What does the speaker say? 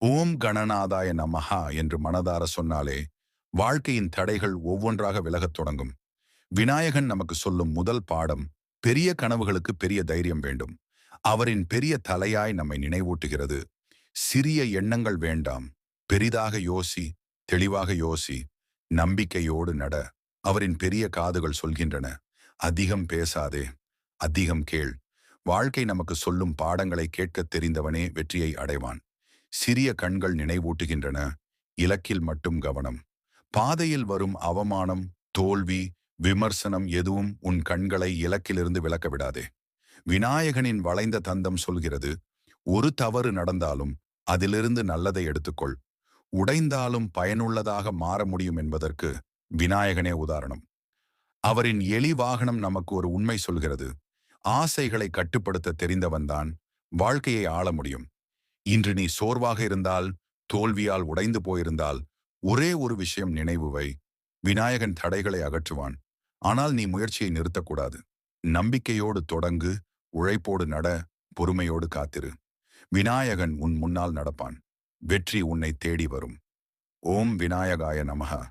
ஓம் கணநாதாய நமஹா என்று மனதார சொன்னாலே வாழ்க்கையின் தடைகள் ஒவ்வொன்றாக விலகத் தொடங்கும். விநாயகன் நமக்கு சொல்லும் முதல் பாடம், பெரிய கனவுகளுக்கு பெரிய தைரியம் வேண்டும். அவரின் பெரிய தலையாய் நம்மை நினைவூட்டுகிறது. சிறிய எண்ணங்கள் வேண்டாம், பெரிதாக யோசி, தெளிவாக யோசி, நம்பிக்கையோடு நட. அவரின் பெரிய காதுகள் சொல்கின்றன, அதிகம் பேசாதே, அதிகம் கேள். வாழ்க்கை நமக்கு சொல்லும் பாடங்களை கேட்கத் தெரிந்தவனே வெற்றியை அடைவான். சிறிய கண்கள் நினைவூட்டுகின்றன, இலக்கில் மட்டும் கவனம். பாதையில் வரும் அவமானம், தோல்வி, விமர்சனம் எதுவும் உன் கண்களை இலக்கிலிருந்து விலக்க விடாதே. விநாயகனின் வளைந்த தந்தம் சொல்கிறது, ஒரு தவறு நடந்தாலும் அதிலிருந்து நல்லதை எடுத்துக்கொள். உடைந்தாலும் பயனுள்ளதாக மாற முடியும் என்பதற்கு விநாயகனே உதாரணம். அவரின் எலி வாகனம் நமக்கு ஒரு உண்மை சொல்கிறது, ஆசைகளை கட்டுப்படுத்த தெரிந்தவன்தான் வாழ்க்கையை ஆள முடியும். இன்று நீ சோர்வாக இருந்தால், தோல்வியால் உடைந்து போயிருந்தால், ஒரே ஒரு விஷயம் நினைவு வை, விநாயகன் தடைகளை அகற்றுவான். ஆனால் நீ முயற்சியை நிறுத்தக்கூடாது. நம்பிக்கையோடு தொடங்கு, உழைப்போடு நட, பொறுமையோடு காத்திரு. விநாயகன் உன் முன்னால் நடப்பான். வெற்றி உன்னை தேடி வரும். ஓம் விநாயகாய நமஹ.